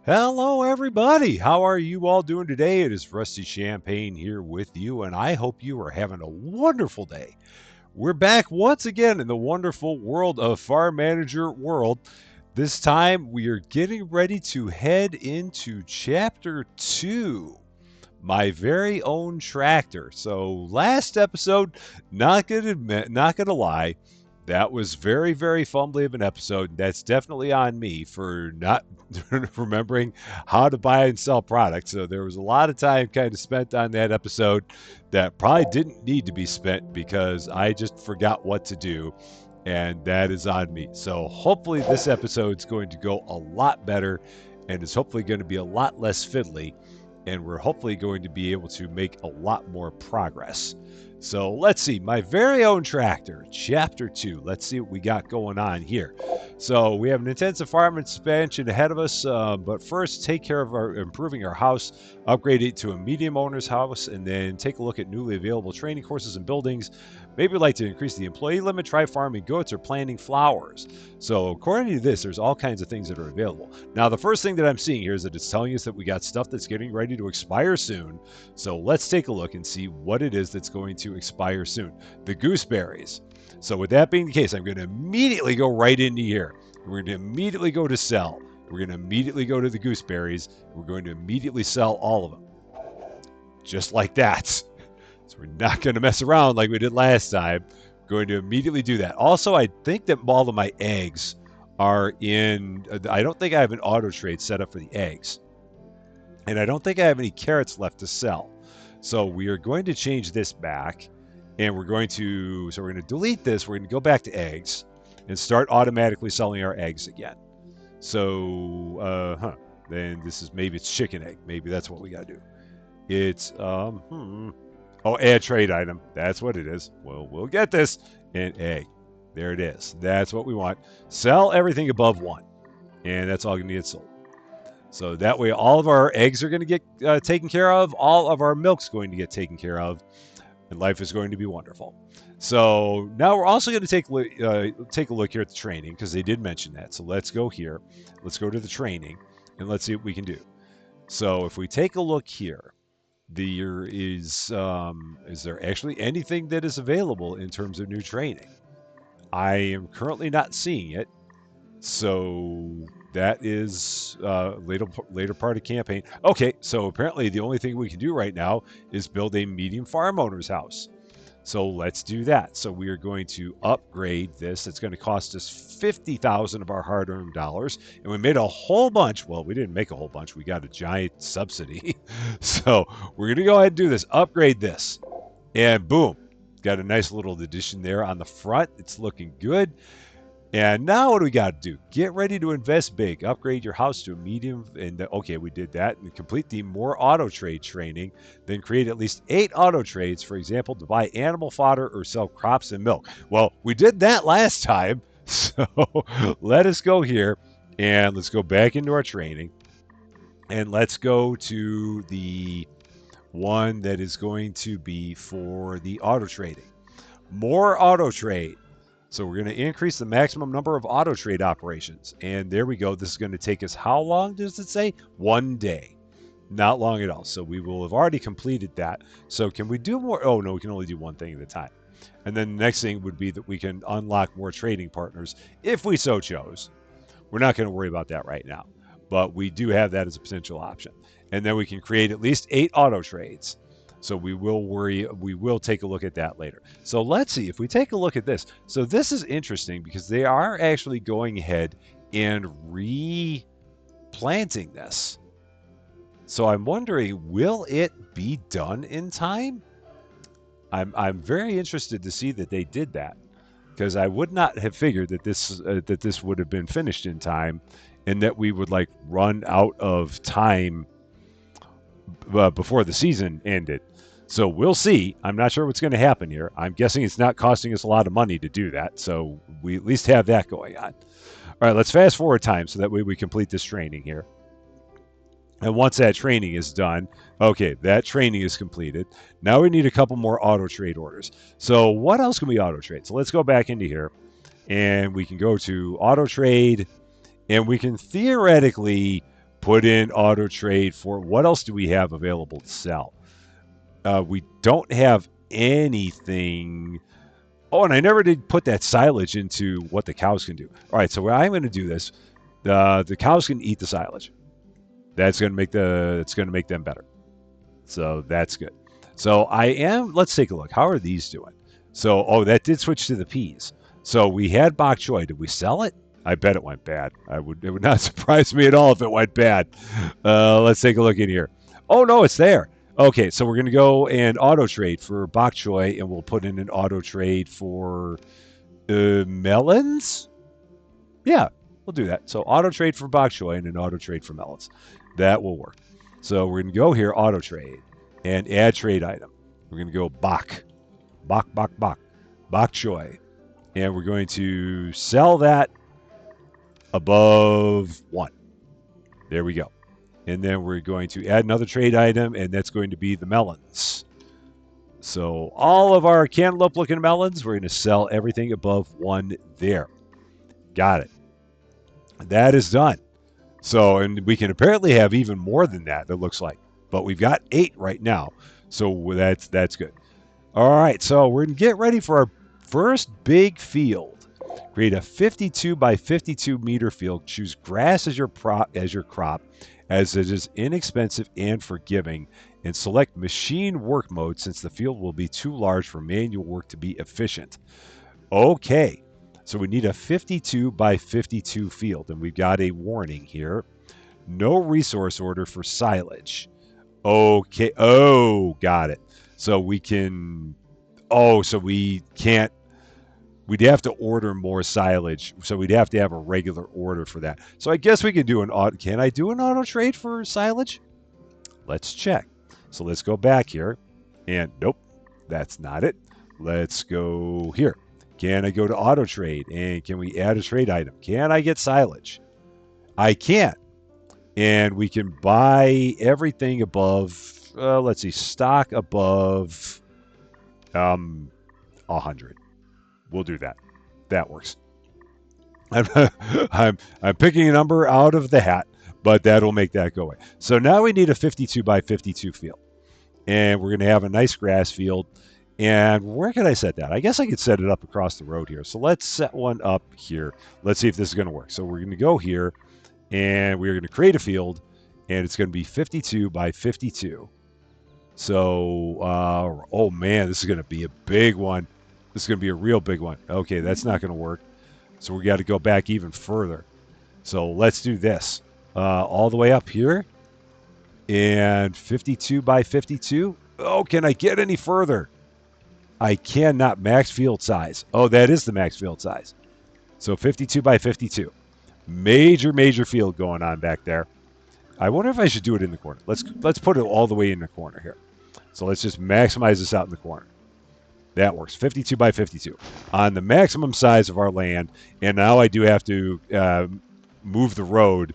Hello, everybody. How are you all doing today? It is Rusty Champagne here with you, and I hope you are having a wonderful day. We're back once again in the wonderful world of Farm Manager World. This time, we are getting ready to head into Chapter 2, my very own tractor. So, last episode, not gonna lie, that was very, very fumbly of an episode. That's definitely on me for not remembering how to buy and sell products. So there was a lot of time kind of spent on that episode that probably didn't need to be spent because I just forgot what to do. And that is on me. So hopefully this episode's going to go a lot better and is hopefully going to be a lot less fiddly. And we're hopefully going to be able to make a lot more progress. So let's see, my very own tractor, chapter 2. Let's see what we got going on here. So we have an intensive farm expansion ahead of us, but first take care of our improving our house, upgrade it to a medium owner's house, and then take a look at newly available training courses and buildings. Maybe we'd like to increase the employee limit, try farming goats, or planting flowers. So according to this, there's all kinds of things that are available. Now, the first thing that I'm seeing here is that it's telling us that we got stuff that's getting ready to expire soon. So let's take a look and see what it is that's going to expire soon. The gooseberries. So with that being the case, I'm going to immediately go right into here. We're going to immediately go to sell. We're going to immediately go to the gooseberries. We're going to immediately sell all of them. Just like that. So we're not going to mess around like we did last time. We're going to immediately do that. Also, I think that all of my eggs are in. I don't think I have an auto trade set up for the eggs. And I don't think I have any carrots left to sell. So we are going to change this back. And we're going to. So we're going to delete this. We're going to go back to eggs and start automatically selling our eggs again. So, then this is maybe it's chicken egg. Maybe that's what we got to do. It's Oh, add trade item. That's what it is. Well, we'll get this. And egg. There it is. That's what we want. Sell everything above 1. And that's all going to get sold. So that way all of our eggs are going to get taken care of. All of our milk's going to get taken care of. And life is going to be wonderful. So now we're also going to take a look here at the training because they did mention that. So let's go here. Let's go to the training. And let's see what we can do. So if we take a look here, there is there actually anything that is available in terms of new training? I am currently not seeing it. So that is later part of campaign. Okay, so apparently the only thing we can do right now is build a medium farm owner's house. So let's do that. So we are going to upgrade this. It's going to cost us 50,000 of our hard-earned dollars. And we made a whole bunch. Well, we didn't make a whole bunch. We got a giant subsidy. So we're going to go ahead and do this. Upgrade this. And boom. Got a nice little addition there on the front. It's looking good. And now what do we got to do? Get ready to invest big. Upgrade your house to a medium. And okay, we did that. And complete the more auto trade training. Then create at least 8 auto trades, for example, to buy animal fodder or sell crops and milk. Well, we did that last time. So let us go here and let's go back into our training. And let's go to the one that is going to be for the auto trading. More auto trade. So we're going to increase the maximum number of auto trade operations. And there we go. This is going to take us how long does it say? 1 day. Not long at all. So we will have already completed that. So can we do more? Oh, no, we can only do one thing at a time. And then the next thing would be that we can unlock more trading partners if we so chose. We're not going to worry about that right now. But we do have that as a potential option. And then we can create at least 8 auto trades. So we will take a look at that later. So let's see if we take a look at this. So this is interesting because they are actually going ahead and replanting this. So I'm wondering, will it be done in time? I'm very interested to see that they did that because I would not have figured that this would have been finished in time and that we would like run out of time before the season ended. So we'll see. I'm not sure what's going to happen here. I'm guessing it's not costing us a lot of money to do that. So we at least have that going on. All right, let's fast forward time so that way we complete this training here. And once that training is done, okay, that training is completed. Now we need a couple more auto trade orders. So what else can we auto trade? So let's go back into here and we can go to auto trade and we can theoretically Put in auto trade for what else do we have available to sell? We don't have anything. Oh, and I never did put that silage into what the cows can do. All right, so I'm going to do this. The cows can eat the silage. That's going to make it's going to make them better. So that's good. So I am. Let's take a look. How are these doing? So that did switch to the peas. So we had bok choy. Did we sell it? I bet it went bad. It would not surprise me at all if it went bad. Let's take a look in here. Oh no, it's there. Okay, so we're gonna go and auto trade for bok choy, and we'll put in an auto trade for melons. Yeah, we'll do that. So auto trade for bok choy and an auto trade for melons. That will work. So we're gonna go here, auto trade, and add trade item. We're gonna go bok choy, and we're going to sell that above 1. There we go. And then we're going to add another trade item, and that's going to be the melons. So all of our cantaloupe looking melons, we're going to sell everything above 1 there. Got it. That is done. So, and we can apparently have even more than that, it looks like. But we've got 8 right now. So that's good. All right, so we're going to get ready for our first big field. Create a 52 by 52 meter field. Choose grass as your crop, as it is inexpensive and forgiving, and select machine work mode since the field will be too large for manual work to be efficient. Okay, so we need a 52 by 52 field, and we've got a warning here. No resource order for silage. Okay, got it. So we can, so we can't, we'd have to order more silage, so we'd have to have a regular order for that. So I guess we can do can I do an auto trade for silage? Let's check. So let's go back here, and nope, that's not it. Let's go here. Can I go to auto trade, and can we add a trade item? Can I get silage? I can't. And we can buy everything above, let's see, stock above 100. We'll do that. That works. I'm picking a number out of the hat, but that'll make that go away. So now we need a 52 by 52 field, and we're going to have a nice grass field. And where can I set that? I guess I could set it up across the road here. So let's set one up here. Let's see if this is going to work. So we're going to go here, and we're going to create a field, and it's going to be 52 by 52. So, oh man, this is going to be a big one. This is going to be a real big one. Okay, that's not going to work. So we got to go back even further. So let's do this. All the way up here. And 52 by 52. Oh, can I get any further? I cannot. Max field size. Oh, that is the max field size. So 52 by 52. Major field going on back there. I wonder if I should do it in the corner. Let's put it all the way in the corner here. So let's just maximize this out in the corner. That works. 52 by 52 on the maximum size of our land. And now I do have to move the road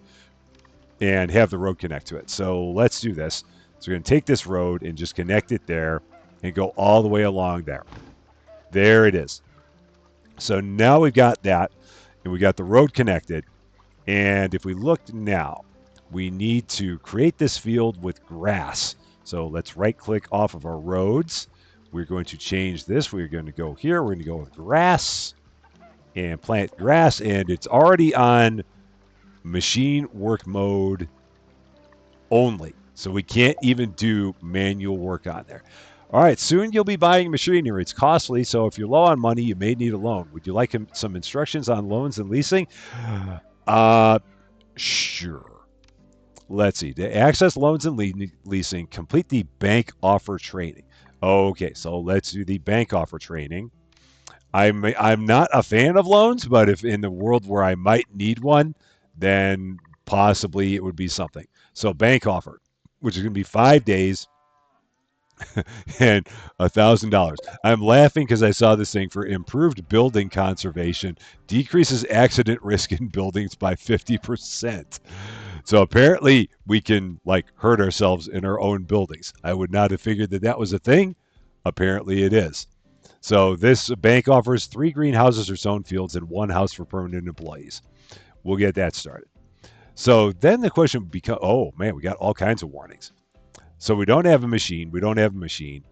and have the road connect to it. So let's do this. So we're going to take this road and just connect it there and go all the way along there. There it is. So now we've got that, and we got the road connected. And if we look now, we need to create this field with grass. So let's right-click off of our roads. We're going to change this. We're going to go here. We're going to go with grass and plant grass. And it's already on machine work mode only. So we can't even do manual work on there. All right, soon you'll be buying machinery. It's costly, so if you're low on money, you may need a loan. Would you like some instructions on loans and leasing? Sure. Let's see. To access loans and leasing, complete the bank offer training. Okay, so let's do the bank offer training. I'm not a fan of loans, but if in the world where I might need one, then possibly it would be something. So bank offer, which is going to be 5 days and $1,000. I'm laughing because I saw this thing for improved building conservation, decreases accident risk in buildings by 50%. So apparently we can hurt ourselves in our own buildings. I would not have figured that was a thing. Apparently it is. So this bank offers 3 greenhouses or sown fields and 1 house for permanent employees. We'll get that started. So then the question would become, oh man, we got all kinds of warnings. So we don't have a machine. We don't have a machine.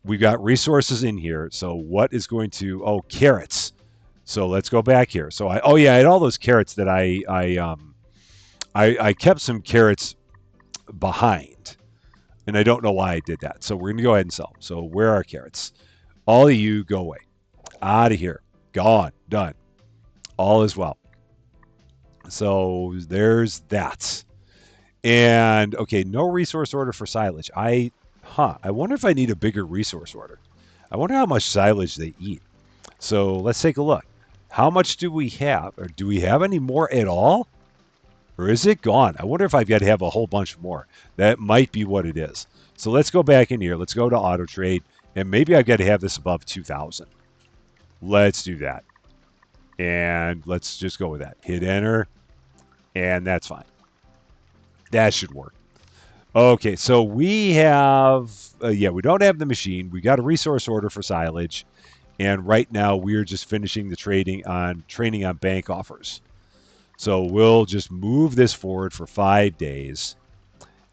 We got resources in here. So what is going to, oh, carrots. So let's go back here. So oh yeah, I had all those carrots that I kept some carrots behind, and I don't know why I did that. So we're gonna go ahead and sell them. So where are carrots? All of you go away, out of here, gone, done. All is well. So there's that. And okay, no resource order for silage. I wonder if I need a bigger resource order. I wonder how much silage they eat. So let's take a look. How much do we have? Or do we have any more at all? Or is it gone? I wonder if I've got to have a whole bunch more. That might be what it is. So let's go back in here. Let's go to auto trade. And maybe I've got to have this above 2,000. Let's do that. And let's just go with that. Hit enter. And that's fine. That should work. Okay, so we have, we don't have the machine. We got a resource order for silage. And right now we're just finishing the training on bank offers. So we'll just move this forward for 5 days.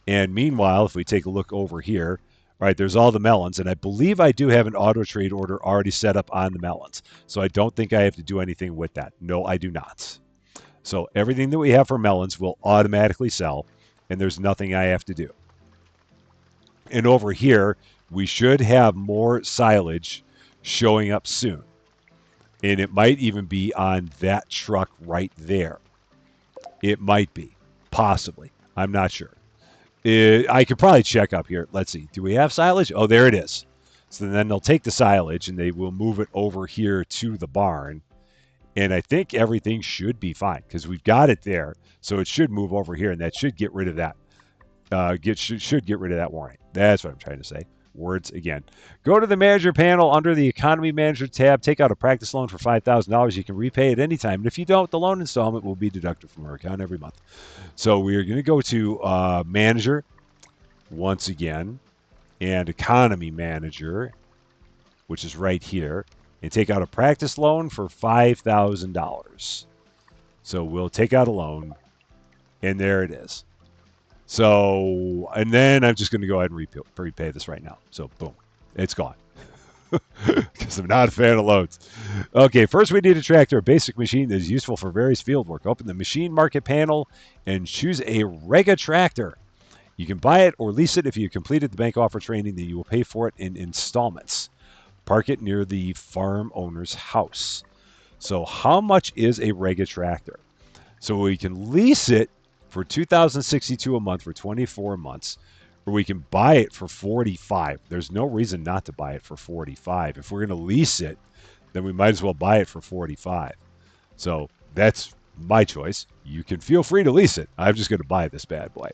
And meanwhile, if we take a look over here, all right, there's all the melons. And I believe I do have an auto trade order already set up on the melons. So I don't think I have to do anything with that. No, I do not. So everything that we have for melons will automatically sell. And there's nothing I have to do. And over here, we should have more silage showing up soon. And it might even be on that truck right there. It might be. Possibly. I'm not sure. I could probably check up here. Let's see. Do we have silage? Oh, there it is. So then they'll take the silage and they will move it over here to the barn. And I think everything should be fine because we've got it there. So it should move over here and that should get rid of that. Should get rid of that warning. That's what I'm trying to say. Words again. Go to the manager panel under the economy manager tab. Take out a practice loan for $5,000. You can repay at any time. And if you don't, the loan installment will be deducted from our account every month. So we're going to go to manager once again and economy manager, which is right here, and take out a practice loan for $5,000. So we'll take out a loan, and there it is. So, and then I'm just going to go ahead and repay this right now. So, boom, it's gone. Because I'm not a fan of loans. Okay, first we need a tractor, a basic machine that is useful for various field work. Open the machine market panel and choose a Rega tractor. You can buy it or lease it. If you completed the bank offer training, then you will pay for it in installments. Park it near the farm owner's house. So how much is a Rega tractor? So we can lease it for $2,062 a month for 24 months, or we can buy it for $45. There's no reason not to buy it for $45. If we're going to lease it, then we might as well buy it for $45. So that's my choice. You can feel free to lease it. I'm just going to buy this bad boy.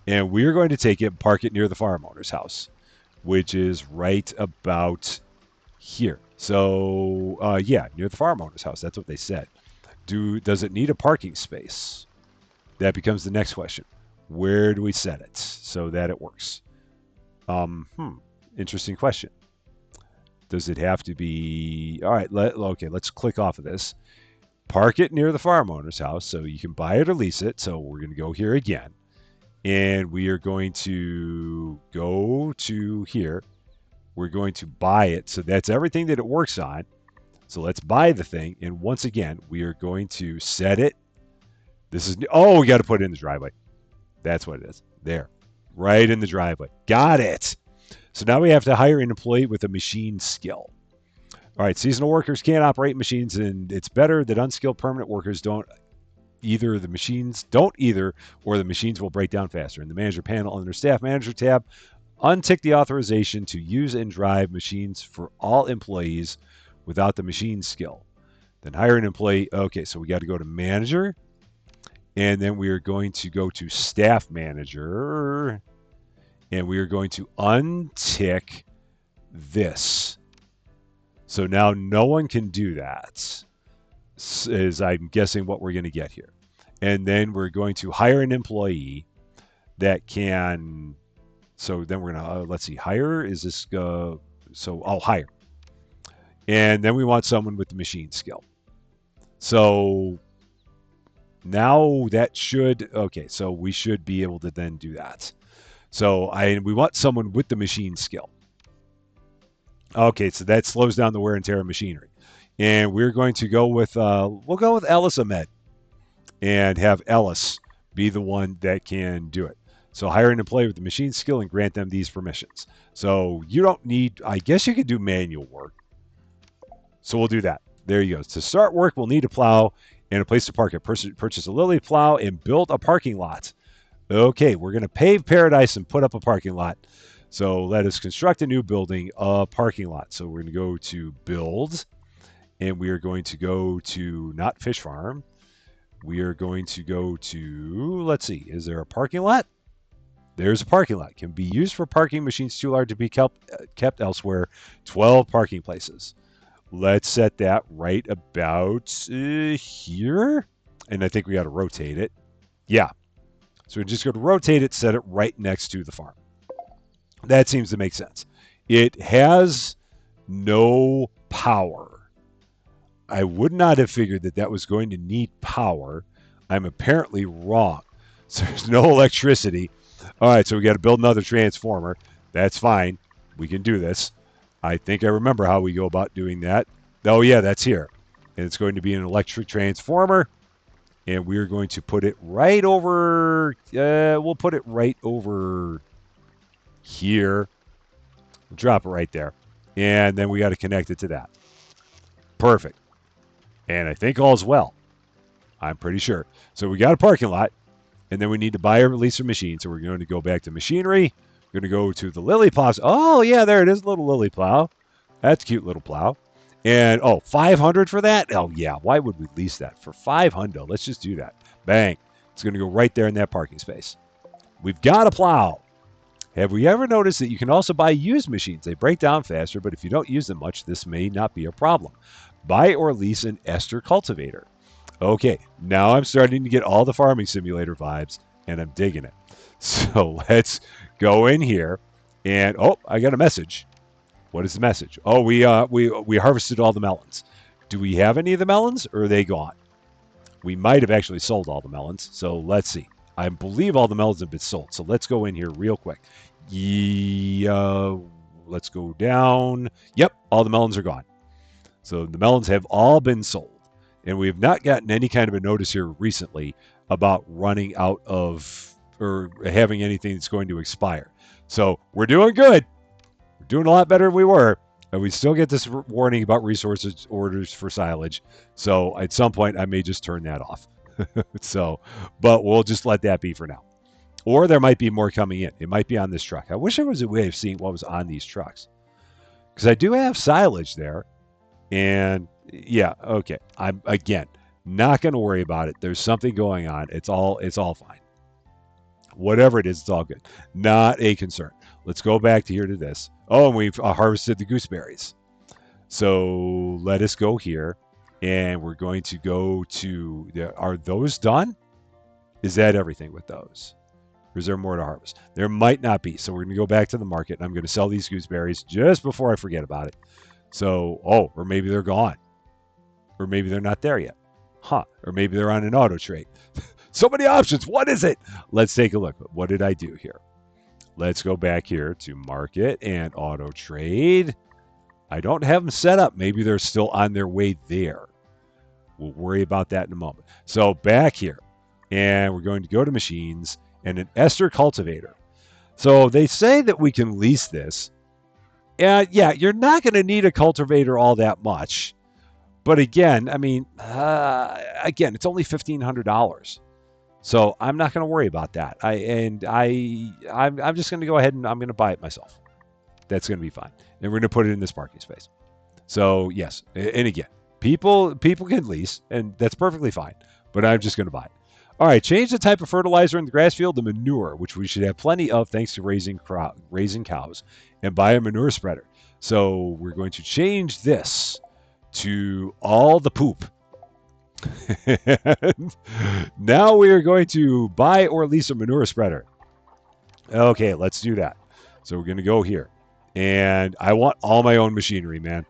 And we're going to take it and park it near the farm owner's house, which is right about here. So, near the farm owner's house. That's what they said. Does it need a parking space? That becomes the next question. Where do we set it so that it works? Interesting question. Does it have to be... All right, let's click off of this. Park it near the farm owner's house so you can buy it or lease it. So we're going to go here again. And we are going to go to here. We're going to buy it. So that's everything that it works on. So let's buy the thing. And once again, we are going to set it. We got to put it in the driveway. That's what it is. There. Right in the driveway. Got it. So now we have to hire an employee with a machine skill. All right, seasonal workers can't operate machines, and it's better that unskilled permanent workers don't either, or the machines will break down faster. In the manager panel under staff manager tab, untick the authorization to use and drive machines for all employees without the machine skill. Then hire an employee. Okay, so we got to go to manager. And then we are going to go to staff manager. And we are going to untick this. So now no one can do that, is I'm guessing what we're going to get here. And then we're going to hire an employee that can... So then we're going to, let's see, hire. Is this... hire. And then we want someone with the machine skill. So... Now that should, okay, so we should be able to then do that. So we want someone with the machine skill. Okay, so that slows down the wear and tear of machinery. And we're going to go with, we'll go with Ellis Ahmed and have Ellis be the one that can do it. So hire an employee with the machine skill and grant them these permissions. So you don't need, I guess you could do manual work. So we'll do that. There you go. To start work, we'll need a plow and a place to park it. Purchase a Lily plow and build a parking lot. Okay, we're going to pave paradise and put up a parking lot. So let us construct a new building, a parking lot. So we're going to go to build, and we are going to go to not fish farm. We are going to go to, let's see, is there a parking lot? There's a parking lot. Can be used for parking machines too large to be kept elsewhere. 12 parking places. Let's set that right about here. And I think we got to rotate it. Yeah. So we're just going to rotate it, set it right next to the farm. That seems to make sense. It has no power. I would not have figured that that was going to need power. I'm apparently wrong. So there's no electricity. All right, so we got to build another transformer. That's fine. We can do this. I think I remember how we go about doing that. Oh, yeah, that's here. And it's going to be an electric transformer. And we're going to put it right over, we'll put it right over here. We'll drop it right there. And then we got to connect it to that. Perfect. And I think all's well. I'm pretty sure. So we got a parking lot. And then we need to buy or release a machine. So we're going to go back to machinery. We're going to go to the Lily plow. Oh, yeah, there it is, little Lily plow. That's a cute little plow. And, oh, 500 for that? Oh, yeah, why would we lease that? For 500, let's just do that. Bang. It's going to go right there in that parking space. We've got a plow. Have we ever noticed that you can also buy used machines? They break down faster, but if you don't use them much, this may not be a problem. Buy or lease an ester cultivator. Okay, now I'm starting to get all the farming simulator vibes, and I'm digging it. So let's go in here, and oh, I got a message. What is the message? Oh, we harvested all the melons. Do we have any of the melons, or are they gone? We might have actually sold all the melons, so let's see. I believe all the melons have been sold, so let's go in here real quick. Let's go down. Yep, all the melons are gone. So the melons have all been sold. And we have not gotten any kind of a notice here recently about running out of or having anything that's going to expire. So we're doing good. We're doing a lot better than we were. And we still get this warning about resources orders for silage. So at some point, I may just turn that off. But we'll just let that be for now. Or there might be more coming in. It might be on this truck. I wish there was a way of seeing what was on these trucks. Because I do have silage there. And yeah, okay. I'm, again, not going to worry about it. There's something going on. It's all fine. Whatever it is, it's all good. Not a concern. Let's go back to here to this. Oh, and we've harvested the gooseberries. So let us go here. And we're going to go to, are those done? Is that everything with those? Or is there more to harvest? There might not be. So we're going to go back to the market. And I'm going to sell these gooseberries just before I forget about it. So, oh, or maybe they're gone. Or maybe they're not there yet. Huh. Or maybe they're on an auto trade. So many options. What is it? Let's take a look. What did I do here? Let's go back here to market and auto trade. I don't have them set up. Maybe they're still on their way there. We'll worry about that in a moment. So back here. And we're going to go to machines and an ester cultivator. So they say that we can lease this. Yeah, you're not going to need a cultivator all that much. But again, I mean, it's only $1,500. So I'm not going to worry about that. I'm just going to go ahead and I'm going to buy it myself. That's going to be fine. And we're going to put it in this parking space. So yes, and again, people can lease, and that's perfectly fine. But I'm just going to buy it. All right, change the type of fertilizer in the grass field to manure, which we should have plenty of thanks to raising cows, and buy a manure spreader. So we're going to change this to all the poop. Now we are going to buy or lease a manure spreader. Okay, let's do that. So we're going to go here. And I want all my own machinery, man.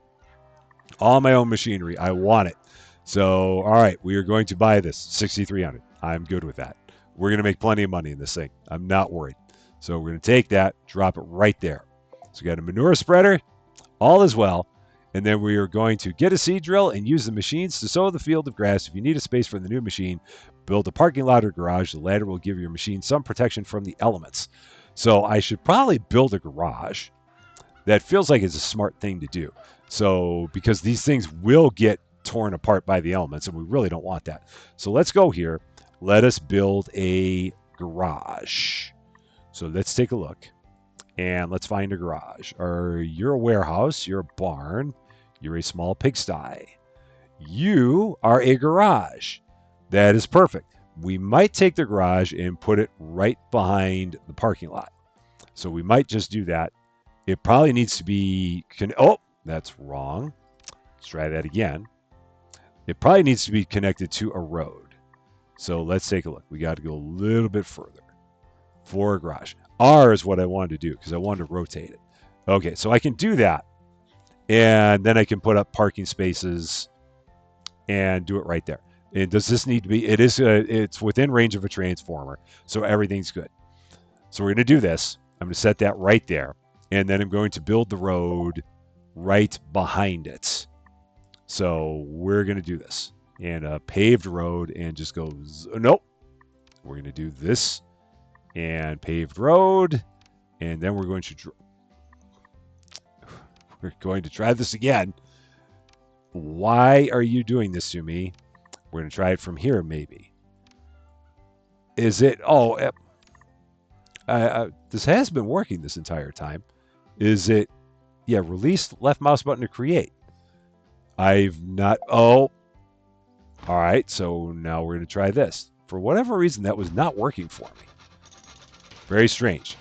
All my own machinery. I want it. So, all right, we are going to buy this, $6,300. I'm good with that. We're going to make plenty of money in this thing. I'm not worried. So we're going to take that, drop it right there. So we got a manure spreader, all is well. And then we are going to get a seed drill and use the machines to sow the field of grass. If you need a space for the new machine, build a parking lot or garage. The latter will give your machine some protection from the elements. So I should probably build a garage. That feels like it's a smart thing to do. So because these things will get torn apart by the elements, and we really don't want that. So let's go here. Let us build a garage. So let's take a look. And let's find a garage. Or you're a warehouse, you're a barn, you're a small pigsty. You are a garage. That is perfect. We might take the garage and put it right behind the parking lot. So we might just do that. It probably needs to be... Oh, that's wrong. Let's try that again. It probably needs to be connected to a road. So let's take a look. We got to go a little bit further for a garage. R is what I wanted to do because I wanted to rotate it. Okay, so I can do that. And then I can put up parking spaces and do it right there. And does this need to be... It's within range of a transformer, so everything's good. So we're going to do this. I'm going to set that right there. And then I'm going to build the road right behind it. So we're going to do this. And a paved road and just go... Nope. We're going to do this. And paved road, and then we're going to try this again. Why are you doing this to me? We're going to try it from here, maybe. Is it... Oh, this has been working this entire time. Is it... Yeah, release left mouse button to create. I've not... Oh. All right, so now we're going to try this. For whatever reason, that was not working for me. Very strange.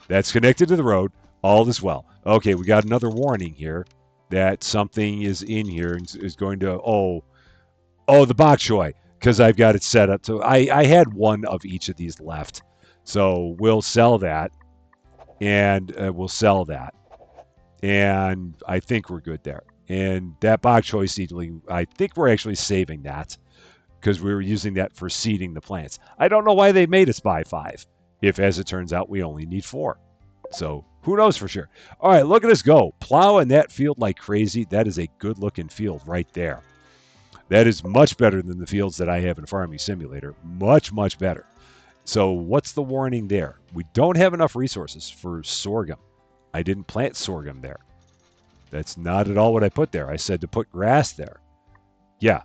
That's connected to the road. All is well. Okay, we got another warning here that something is in here and is going to... Oh, the bok choy, because I've got it set up. So I had one of each of these left. So we'll sell that, and we'll sell that. And I think we're good there. And that bok choy seedling, I think we're actually saving that because we were using that for seeding the plants. I don't know why they made us buy 5. If, as it turns out, we only need 4. So, who knows for sure. All right, look at us go. Plowing that field like crazy. That is a good-looking field right there. That is much better than the fields that I have in Farming Simulator. Much, much better. So, what's the warning there? We don't have enough resources for sorghum. I didn't plant sorghum there. That's not at all what I put there. I said to put grass there. Yeah.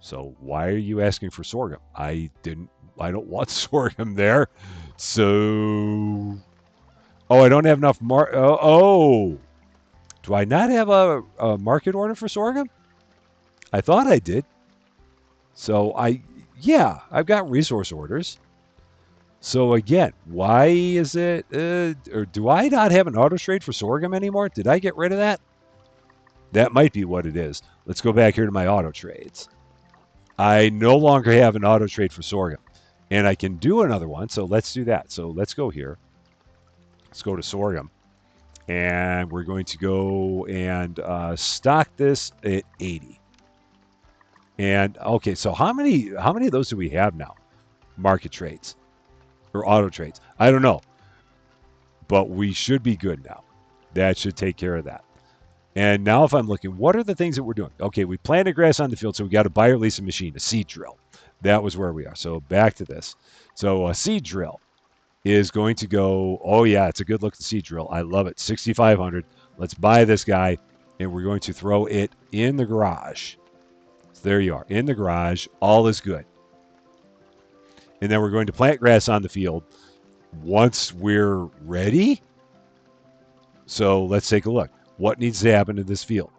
So, why are you asking for sorghum? I don't want sorghum there. So, I don't have enough do I not have a market order for sorghum? I thought I did. So I've got resource orders. So again, why is it, or do I not have an auto trade for sorghum anymore? Did I get rid of that? That might be what it is. Let's go back here to my auto trades. I no longer have an auto trade for sorghum. And I can do another one, so let's do that. So let's go here. Let's go to sorghum. And we're going to go and stock this at 80. And, okay, so how many of those do we have now? Market trades. Or auto trades. I don't know. But we should be good now. That should take care of that. And now if I'm looking, what are the things that we're doing? Okay, we planted grass on the field, so we got to buy or lease a machine, a seed drill. That was where we are. So back to this. So a seed drill is going to go, oh yeah, it's a good looking seed drill. I love it. 6,500. Let's buy this guy, and we're going to throw it in the garage. So there you are, in the garage. All is good. And then we're going to plant grass on the field once we're ready. So let's take a look. What needs to happen in this field?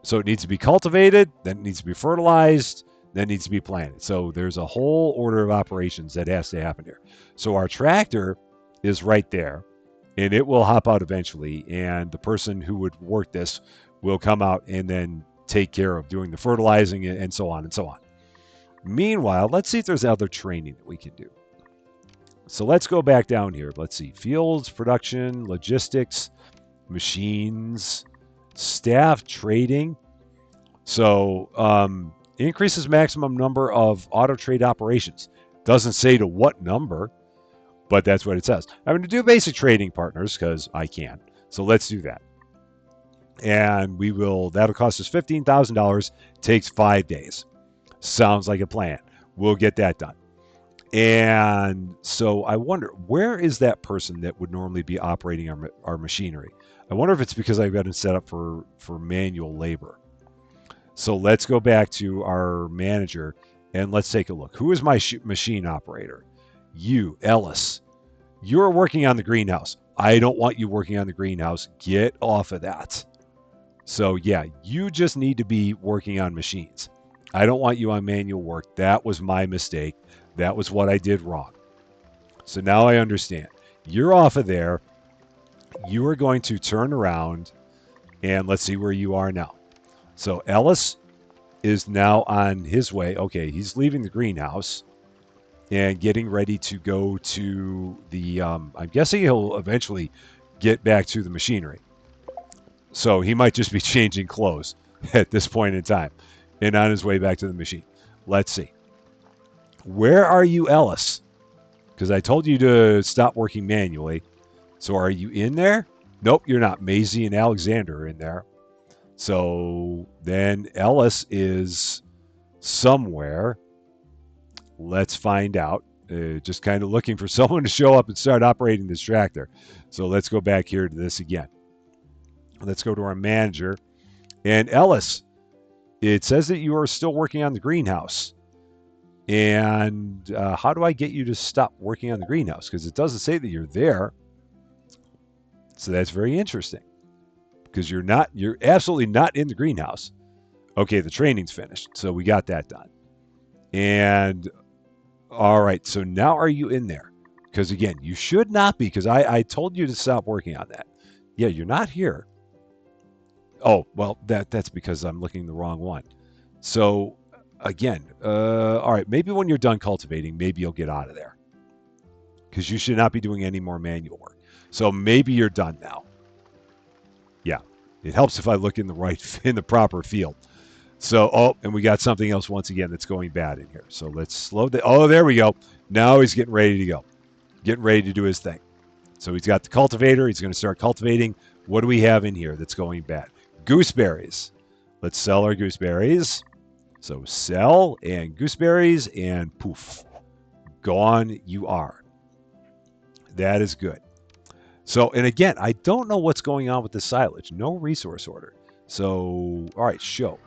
So it needs to be cultivated, then it needs to be fertilized, then needs to be planted. So there's a whole order of operations that has to happen here. So our tractor is right there, and it will hop out eventually, and the person who would work this will come out and then take care of doing the fertilizing and so on and so on. Meanwhile, let's see if there's other training that we can do. So let's go back down here. Let's see. Fields, production, logistics, machines, staff, trading. So Increases maximum number of auto trade operations. Doesn't say to what number, but that's what it says. I'm going to do basic trading partners because I can. So let's do that. And that'll cost us $15,000. Takes 5 days. Sounds like a plan. We'll get that done. And so I wonder, where is that person that would normally be operating our machinery? I wonder if it's because I've got it set up for manual labor. So let's go back to our manager and let's take a look. Who is my machine operator? You, Ellis. You're working on the greenhouse. I don't want you working on the greenhouse. Get off of that. So yeah, you just need to be working on machines. I don't want you on manual work. That was my mistake. That was what I did wrong. So now I understand. You're off of there. You are going to turn around and let's see where you are now. So Ellis is now on his way. Okay, he's leaving the greenhouse and getting ready to go to the, I'm guessing he'll eventually get back to the machinery. So he might just be changing clothes at this point in time and on his way back to the machine. Let's see. Where are you, Ellis? Because I told you to stop working manually. So are you in there? Nope, you're not. Maisie and Alexander are in there. So then Ellis is somewhere. Let's find out. Just kind of looking for someone to show up and start operating this tractor. So let's go back here to this again. Let's go to our manager. And Ellis, it says that you are still working on the greenhouse. And how do I get you to stop working on the greenhouse? Because it doesn't say that you're there. So that's very interesting. Because you're absolutely not in the greenhouse. Okay, the training's finished. So we got that done. And all right, so now are you in there? Because again, you should not be, because I told you to stop working on that. Yeah, you're not here. Oh, well, that's because I'm looking the wrong one. So again, all right, maybe when you're done cultivating, maybe you'll get out of there. Because you should not be doing any more manual work. So maybe you're done now. Yeah, it helps if I look in the proper field. So, and we got something else once again that's going bad in here. So let's slow down. Oh, there we go. Now he's getting ready to go. Getting ready to do his thing. So he's got the cultivator. He's going to start cultivating. What do we have in here that's going bad? Gooseberries. Let's sell our gooseberries. So sell and gooseberries and poof. Gone you are. That is good. So, and again, I don't know what's going on with the silage. No resource order. So, all right, show.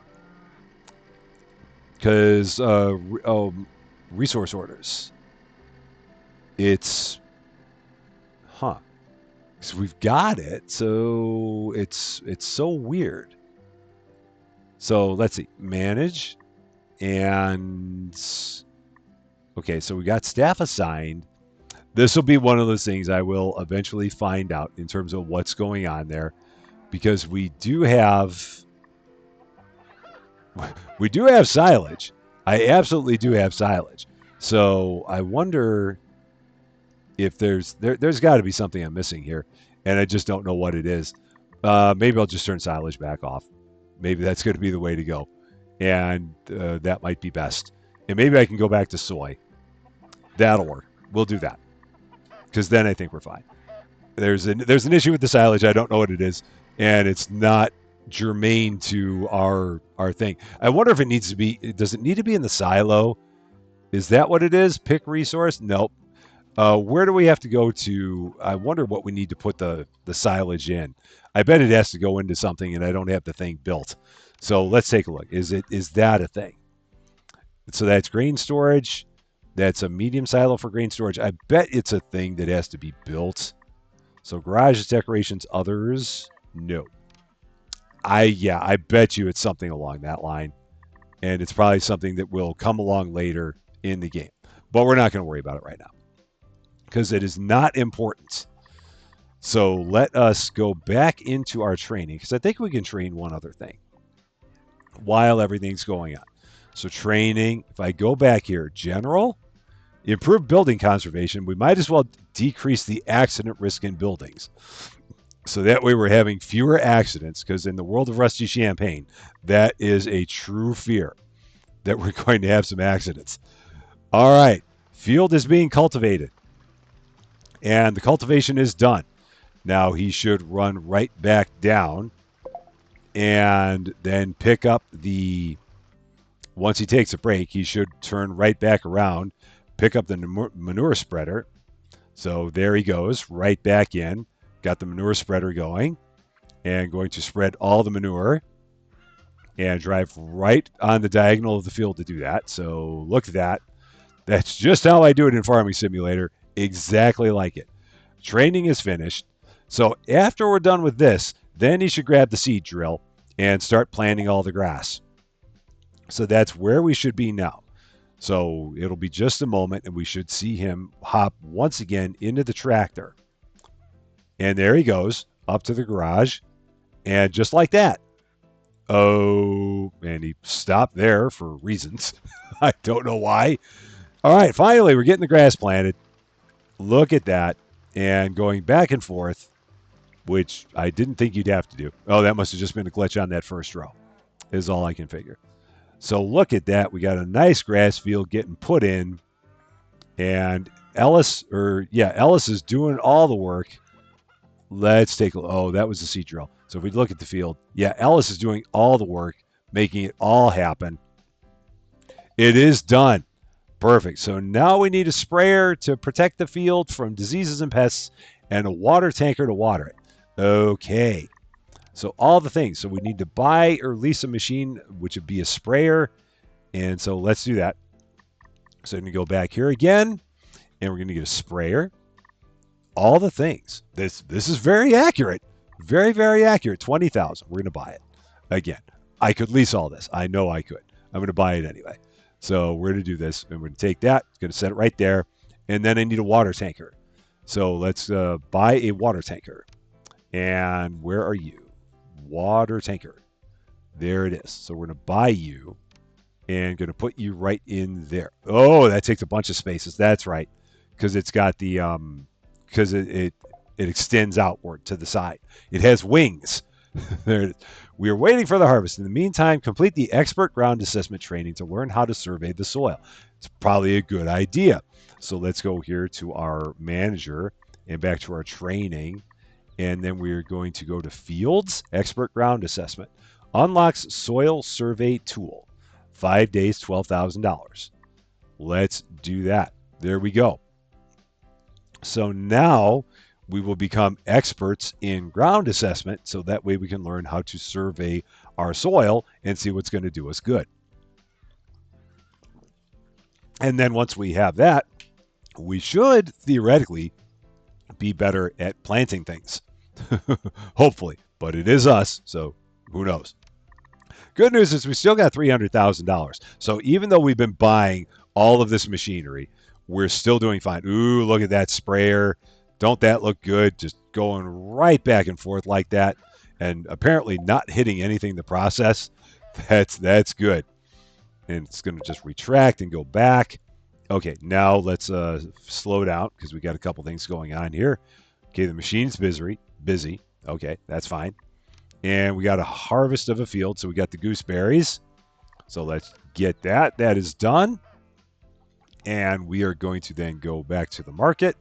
Because resource orders. It's, so we've got it. So it's so weird. So let's see, manage, and okay. So we got staff assigned. This will be one of those things I will eventually find out in terms of what's going on there, because we do have silage. I absolutely do have silage. So I wonder if there's got to be something I'm missing here, and I just don't know what it is. Maybe I'll just turn silage back off. Maybe that's going to be the way to go, and that might be best. And maybe I can go back to soy. That'll work. We'll do that, because then I think we're fine. There's an issue with the silage. I don't know what it is, and it's not germane to our thing. I wonder if it needs to be. Does it need to be in the silo? Is that what it is? Pick resource? Nope. Where do we have to go to? I wonder what we need to put the silage in. I bet it has to go into something, and I don't have the thing built. So let's take a look. Is that a thing? So that's grain storage. That's a medium silo for grain storage. I bet it's a thing that has to be built. So garages, decorations, others. No. I bet you it's something along that line, and it's probably something that will come along later in the game. But we're not going to worry about it right now, because it is not important. So let us go back into our training, because I think we can train one other thing while everything's going on. So training, if I go back here, general, improve building conservation, we might as well decrease the accident risk in buildings. So that way we're having fewer accidents, because in the world of Rusty Champagne, that is a true fear. that we're going to have some accidents. All right, field is being cultivated, and the cultivation is done. Now he should run right back down and then pick up the. Once he takes a break, he should turn right back around, pick up the manure spreader. So there he goes, right back in. Got the manure spreader going, and going to spread all the manure and drive right on the diagonal of the field to do that. So look at that. That's just how I do it in Farming Simulator. Exactly like it. Training is finished. So after we're done with this, then he should grab the seed drill and start planting all the grass. So that's where we should be now. So it'll be just a moment, and we should see him hop once again into the tractor. And there he goes, up to the garage. And just like that. Oh, and he stopped there for reasons. I don't know why. All right, finally, we're getting the grass planted. Look at that. And going back and forth, which I didn't think you'd have to do. Oh, that must have just been a glitch on that first row, is all I can figure. So look at that. We got a nice grass field getting put in. And Ellis is doing all the work. Let's take a look. Oh, that was the seed drill. So if we look at the field, yeah, Ellis is doing all the work, making it all happen. It is done. Perfect. So now we need a sprayer to protect the field from diseases and pests and a water tanker to water it. Okay. So all the things. So we need to buy or lease a machine, which would be a sprayer. And so let's do that. So I'm going to go back here again, and we're going to get a sprayer. All the things. This is very accurate. Very, very accurate. 20,000. We're going to buy it. Again, I could lease all this. I know I could. I'm going to buy it anyway. So we're going to do this, and we're going to take that. Going to set it right there. And then I need a water tanker. So let's buy a water tanker. And where are you? Water tanker. There it is. So we're going to buy you and going to put you right in there. Oh, that takes a bunch of spaces. That's right. Because it's got the, because it extends outward to the side. It has wings. There, we are waiting for the harvest. In the meantime, complete the expert ground assessment training to learn how to survey the soil. It's probably a good idea. So let's go here to our manager and back to our training. And then we're going to go to fields, expert ground assessment. Unlocks soil survey tool. 5 days, $12,000. Let's do that. There we go. So now we will become experts in ground assessment, so that way we can learn how to survey our soil and see what's going to do us good. And then once we have that, we should theoretically be better at planting things. Hopefully. But it is us, so who knows? Good news is we still got $300,000. So even though we've been buying all of this machinery, we're still doing fine. Ooh, look at that sprayer. Don't that look good? Just going right back and forth like that, and apparently not hitting anything in the process. That's good. And it's going to just retract and go back. Okay, now let's slow down because we got a couple things going on here. Okay, the machine's busy. Okay, that's fine. And we got a harvest of a field, so we got the gooseberries. So let's get that. That is done. And we are going to then go back to the market,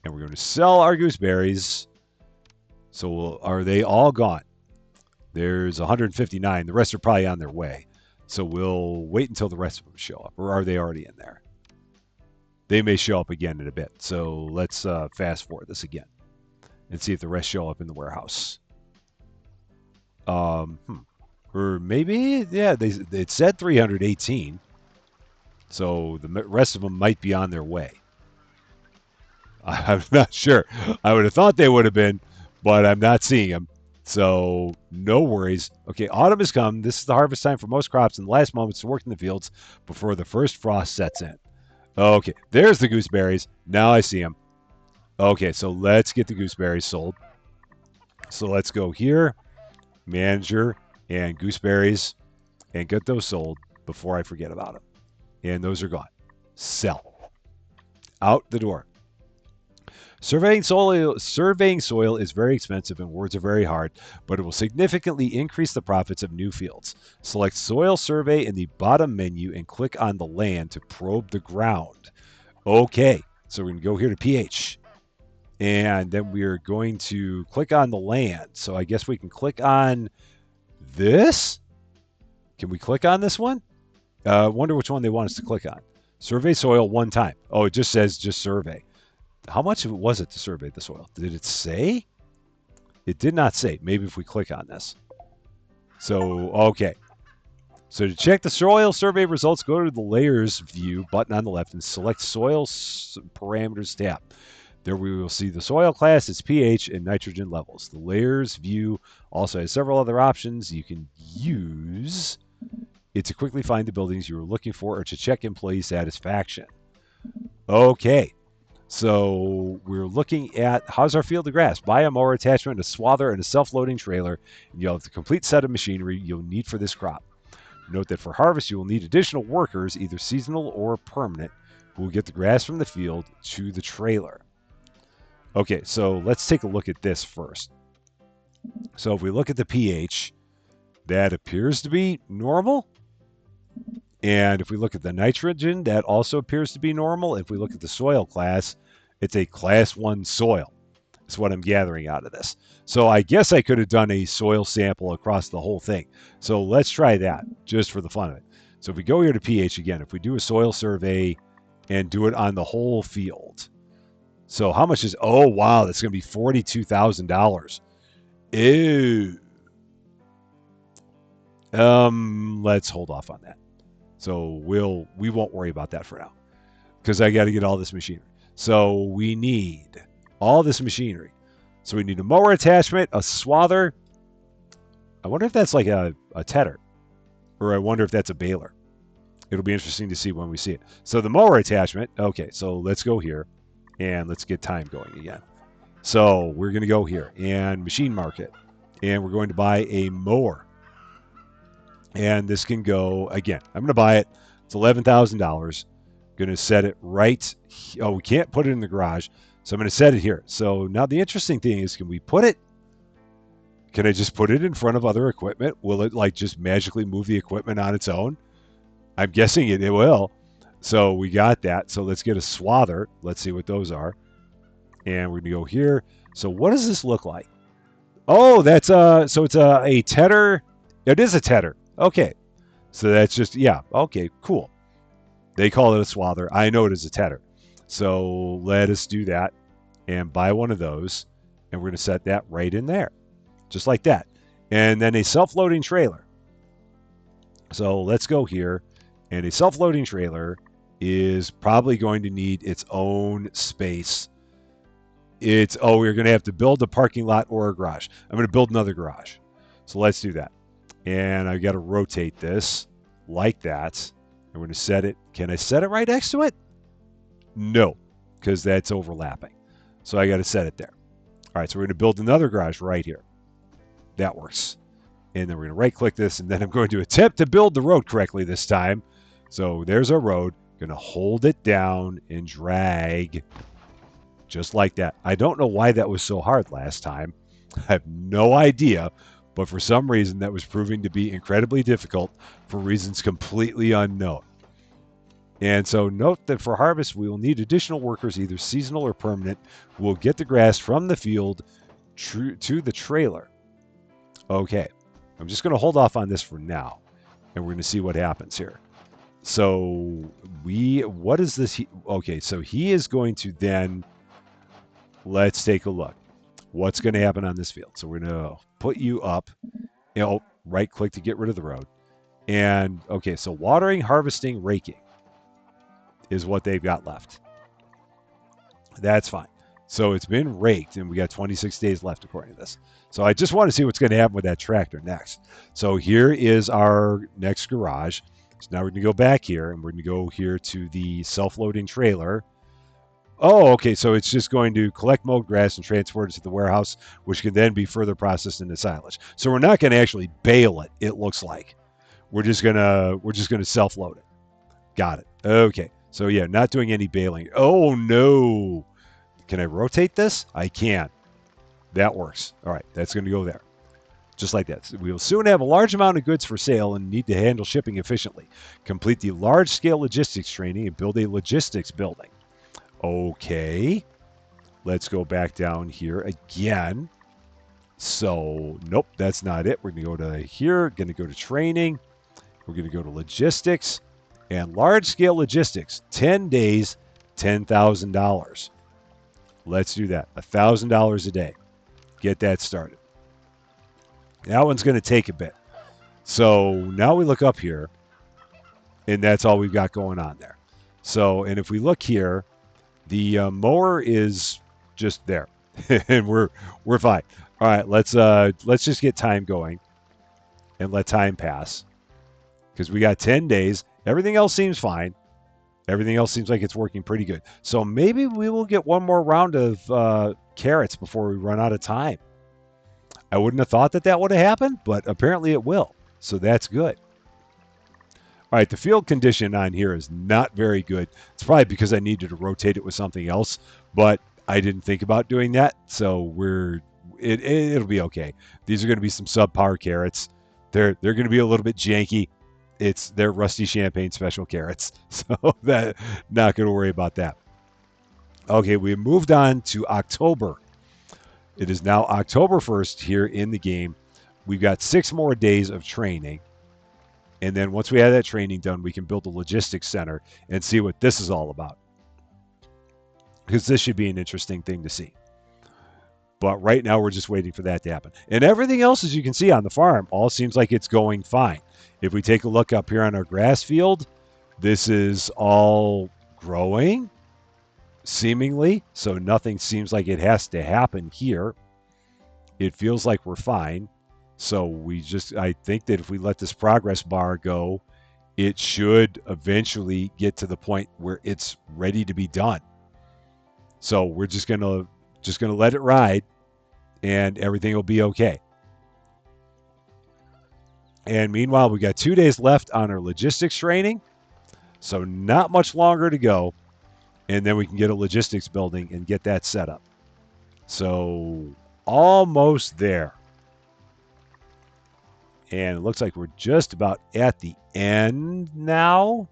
and we're going to sell our gooseberries. So are they all gone? There's 159. The rest are probably on their way. So we'll wait until the rest of them show up. Or are they already in there? They may show up again in a bit. So let's fast forward this again and see if the rest show up in the warehouse. Or maybe, yeah, it said 318. So the rest of them might be on their way. I'm not sure. I would have thought they would have been, but I'm not seeing them. So no worries. Okay, autumn has come. This is the harvest time for most crops, and the last moments to work in the fields before the first frost sets in. Okay, there's the gooseberries. Now I see them. Okay, so let's get the gooseberries sold. So let's go here, manager, and gooseberries, and get those sold before I forget about them. And those are gone. Sell. Out the door. Surveying soil is very expensive and words are very hard, but it will significantly increase the profits of new fields. Select Soil Survey in the bottom menu and click on the land to probe the ground. Okay, so we're going to go here to pH. And then we're going to click on the land. So I guess we can click on this. Can we click on this one? Wonder which one they want us to click on. Survey soil one time. Oh, it just says just survey. How much was it to survey the soil? Did it say? It did not say. Maybe if we click on this. So, okay. So to check the soil survey results, go to the layers view button on the left and select soil parameters tab. There we will see the soil class, its pH, and nitrogen levels. The layers view also has several other options you can use it to quickly find the buildings you are looking for or to check employee satisfaction. Okay. So we're looking at how's our field of grass. Buy a mower attachment, a swather, and a self-loading trailer, and you'll have the complete set of machinery you'll need for this crop. Note that for harvest, you will need additional workers, either seasonal or permanent, who will get the grass from the field to the trailer. Okay, so let's take a look at this first. So if we look at the pH, that appears to be normal. And if we look at the nitrogen, that also appears to be normal. If we look at the soil class, it's a class 1 soil. That's what I'm gathering out of this. So I guess I could have done a soil sample across the whole thing. So let's try that just for the fun of it. So if we go here to pH again, if we do a soil survey and do it on the whole field. So how much is, oh, wow, that's going to be $42,000. Ew. Let's hold off on that. So we won't worry about that for now because I got to get all this machinery. So we need all this machinery. So we need a mower attachment, a swather. I wonder if that's like a tedder, or I wonder if that's a baler. It'll be interesting to see when we see it. So the mower attachment. Okay, so let's go here and let's get time going again. So we're going to go here and machine market, and we're going to buy a mower. And this can go, again, I'm going to buy it. It's $11,000. Going to set it right. Oh, we can't put it in the garage. So I'm going to set it here. So now the interesting thing is, can I just put it in front of other equipment? Will it like just magically move the equipment on its own? I'm guessing it will. So we got that. So let's get a swather. Let's see what those are. And we're going to go here. So what does this look like? Oh, that's so it's a tedder. It is a tedder. Okay. So that's just, yeah. Okay, cool. They call it a swather. I know it is a tedder. So let us do that and buy one of those. And we're going to set that right in there. Just like that. And then a self-loading trailer. So let's go here. And a self-loading trailer is probably going to need its own space. We're going to have to build a parking lot or a garage. I'm going to build another garage. So let's do that. And I've got to rotate this like that. And we're going to set it. Can I set it right next to it? No, because that's overlapping. So I got to set it there. All right, so we're going to build another garage right here. That works. And then we're going to right-click this, and then I'm going to attempt to build the road correctly this time. So there's our road. Going to hold it down and drag just like that. I don't know why that was so hard last time. I have no idea. But for some reason, that was proving to be incredibly difficult for reasons completely unknown. And so note that for harvest, we will need additional workers, either seasonal or permanent, who will get the grass from the field to the trailer. Okay, I'm just going to hold off on this for now, and we're going to see what happens here. So what is this? Okay, so he is going to then, let's take a look. What's going to happen on this field? So we're going to put you up, right click to get rid of the road. And okay, so watering, harvesting, raking is what they've got left. That's fine. So it's been raked and we got 26 days left according to this. So I just want to see what's going to happen with that tractor next. So here is our next garage. So now we're going to go back here and we're going to go here to the self-loading trailer. Oh, okay, so it's just going to collect mowed grass and transport it to the warehouse, which can then be further processed into silage. So we're not going to actually bale it, it looks like. We're just gonna self-load it. Got it. Okay. So yeah, not doing any baling. Oh no. Can I rotate this? I can. That works. All right, that's going to go there. Just like that. We will soon have a large amount of goods for sale and need to handle shipping efficiently. Complete the large-scale logistics training and build a logistics building. Okay. Let's go back down here again. So, nope, that's not it. We're going to go to here, going to go to training. We're going to go to logistics and large-scale logistics. 10 days, $10,000. Let's do that. $1,000 a day. Get that started. That one's going to take a bit. So now we look up here, and that's all we've got going on there. So, and if we look here, the mower is just there, and we're fine. All right, let's just get time going, and let time pass, because we got 10 days. Everything else seems fine. Everything else seems like it's working pretty good. So maybe we will get one more round of carrots before we run out of time. I wouldn't have thought that would have happened, but apparently it will. So that's good. All right, the field condition on here is not very good. It's probably because I needed to rotate it with something else, but I didn't think about doing that. So it'll be okay. These are going to be some subpar carrots. They're going to be a little bit janky. They're Rusty Champagne special carrots. So that not going to worry about that. Okay, we moved on to October. It is now October 1st here in the game. We've got 6 more days of training. And then once we have that training done, we can build a logistics center and see what this is all about. Because this should be an interesting thing to see. But right now, we're just waiting for that to happen. And everything else, as you can see on the farm, all seems like it's going fine. If we take a look up here on our grass field, this is all growing, seemingly. So nothing seems like it has to happen here. It feels like we're fine. So I think that if we let this progress bar go, it should eventually get to the point where it's ready to be done. So we're just gonna let it ride, and everything will be okay. And meanwhile, we got 2 days left on our logistics training, so not much longer to go, and then we can get a logistics building and get that set up. So almost there. And it looks like we're just about at the end now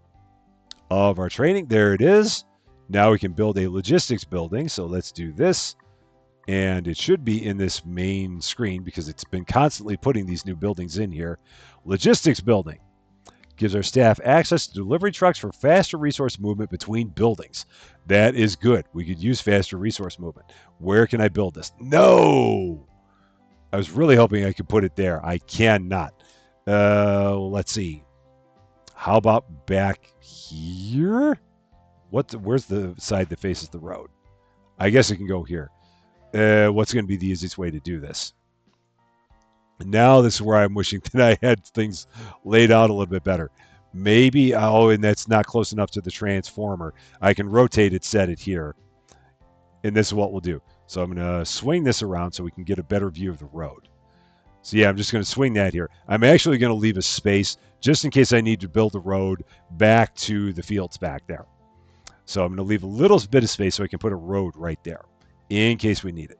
of our training. There it is. Now we can build a logistics building. So let's do this. And it should be in this main screen because it's been constantly putting these new buildings in here. Logistics building gives our staff access to delivery trucks for faster resource movement between buildings. That is good. We could use faster resource movement. Where can I build this? No! I was really hoping I could put it there. I cannot. Let's see. How about back here? Where's the side that faces the road? I guess it can go here. What's going to be the easiest way to do this? Now this is where I'm wishing that I had things laid out a little bit better. Maybe, and that's not close enough to the transformer. I can rotate it, set it here. And this is what we'll do. So I'm going to swing this around so we can get a better view of the road. So yeah, I'm just going to swing that here. I'm actually going to leave a space just in case I need to build a road back to the fields back there. So I'm going to leave a little bit of space so I can put a road right there in case we need it.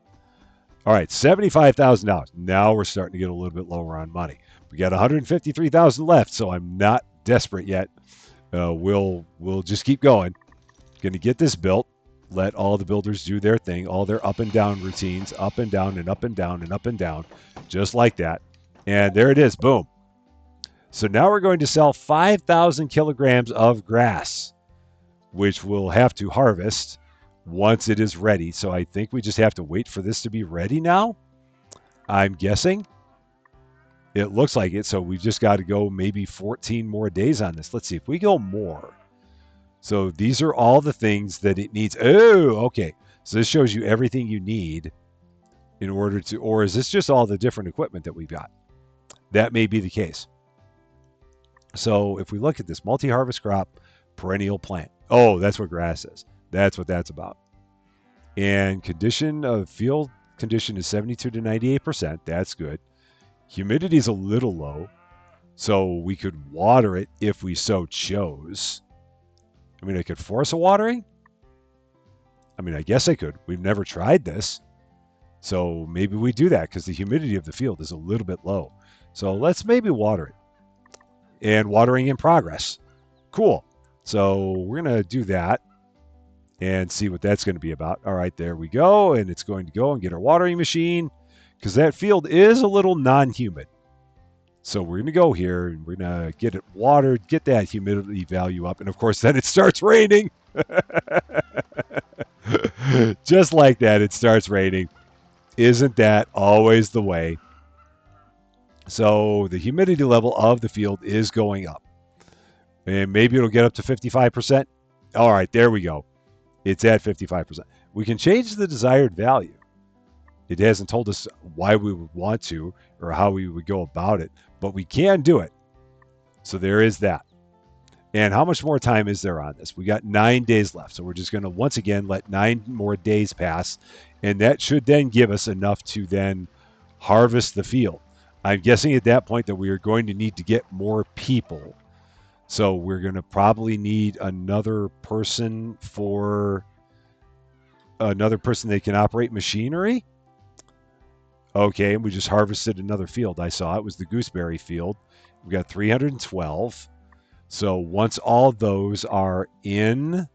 All right, $75,000. Now we're starting to get a little bit lower on money. We got $153,000 left, so I'm not desperate yet. We'll just keep going. Going to get this built. Let all the builders do their thing, all their up and down routines, up and down and up and down and up and down, just like that. And there it is, boom. So now we're going to sell 5,000 kilograms of grass, which we'll have to harvest once it is ready. So I think we just have to wait for this to be ready now, I'm guessing. It looks like it, so we've just got to go maybe 14 more days on this. Let's see if we go more. So these are all the things that it needs. Oh, okay. So this shows you everything you need in order to, or is this just all the different equipment that we've got? That may be the case. So if we look at this multi-harvest crop, perennial plant. Oh, that's what grass is. That's what that's about. And condition of field condition is 72 to 98%. That's good. Humidity is a little low, so we could water it if we so chose. I mean, I could force a watering. mean, I guess I could. We've never tried this. So maybe we do that because the humidity of the field is a little bit low. So let's maybe water it. And watering in progress. Cool. So we're going to do that and see what that's going to be about. All right, there we go. And it's going to go and get our watering machine because that field is a little non-humid. So we're going to go here and we're going to get it watered, get that humidity value up. And of course, then it starts raining. Just like that, it starts raining. Isn't that always the way? So the humidity level of the field is going up. And maybe it'll get up to 55%. All right, there we go. It's at 55%. We can change the desired value. It hasn't told us why we would want to or how we would go about it, but we can do it. So there is that. And how much more time is there on this? We got 9 days left. So we're just going to, once again, let 9 more days pass. And that should then give us enough to then harvest the field. I'm guessing at that point that we are going to need to get more people. So we're going to probably need another person that can operate machinery. Okay, and we just harvested another field. I saw it was the gooseberry field. We got 312. So once all those are in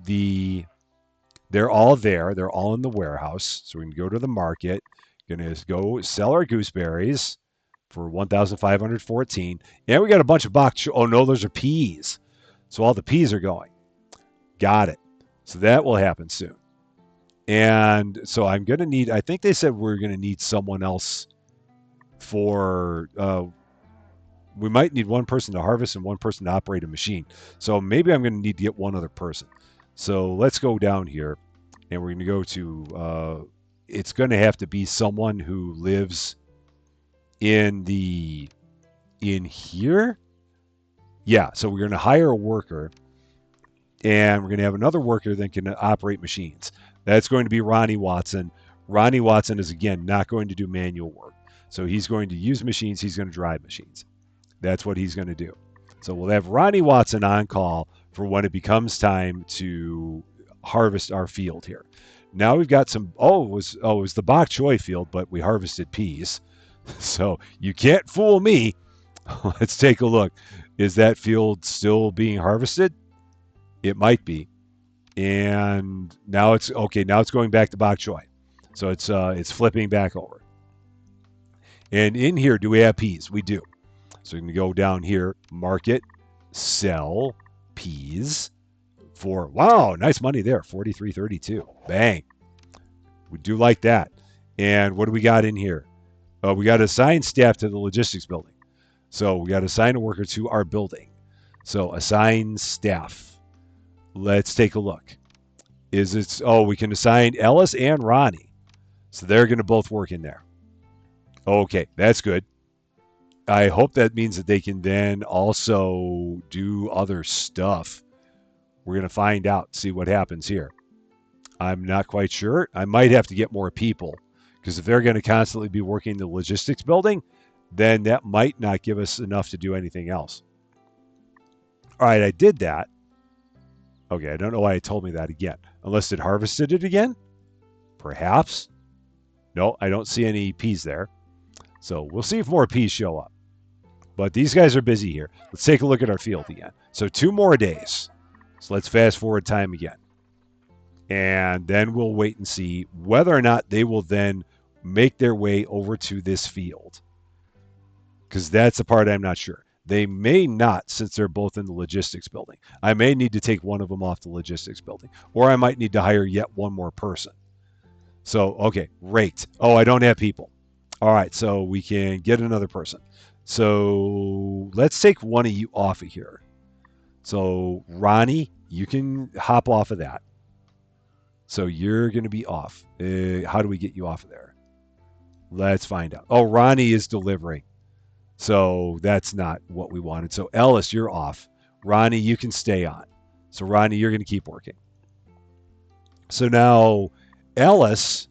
they're all there. They're all in the warehouse. So we can go to the market. Going to go sell our gooseberries for 1,514. And we got a bunch of bok choy. Oh no, those are peas. So all the peas are going. Got it. So that will happen soon. And so I'm going to need, I think they said we're going to need someone else for, we might need one person to harvest and one person to operate a machine. So maybe I'm going to need to get one other person. So let's go down here and we're going to go to, it's going to have to be someone who lives in here. Yeah. So we're going to hire a worker and we're going to have another worker that can operate machines. That's going to be Ronnie Watson. Ronnie Watson is, again, not going to do manual work. So he's going to use machines. He's going to drive machines. That's what he's going to do. So we'll have Ronnie Watson on call for when it becomes time to harvest our field here. Now we've got some, it was the bok choy field, but we harvested peas. So you can't fool me. Let's take a look. Is that field still being harvested? It might be. And now it's okay. Now it's going back to bok choy. So it's flipping back over. And in here, do we have peas? We do. So we can go down here, market, sell peas for, wow, nice money there, 43.32. Bang. We do like that. And what do we got in here? We got to assign staff to the logistics building. So we got to assign a worker to our building. So assign staff. Let's take a look. We can assign Ellis and Ronnie. So they're going to both work in there. Okay, that's good. I hope that means that they can then also do other stuff. We're going to find out, see what happens here. I'm not quite sure. I might have to get more people because if they're going to constantly be working the logistics building, then that might not give us enough to do anything else. All right, I did that. Okay, I don't know why it told me that again. Unless it harvested it again? Perhaps. No, I don't see any peas there. So we'll see if more peas show up. But these guys are busy here. Let's take a look at our field again. So 2 more days. So let's fast forward time again. And then we'll wait and see whether or not they will then make their way over to this field. Because that's the part I'm not sure. They may not, since they're both in the logistics building. I may need to take one of them off the logistics building. Or I might need to hire yet one more person. So, okay, raked. Oh, I don't have people. All right, so we can get another person. So let's take one of you off of here. So Ronnie, you can hop off of that. So you're going to be off. How do we get you off of there? Let's find out. Oh, Ronnie is delivering. So that's not what we wanted. So Ellis, you're off. Ronnie, you can stay on. So Ronnie, you're going to keep working. So now Ellis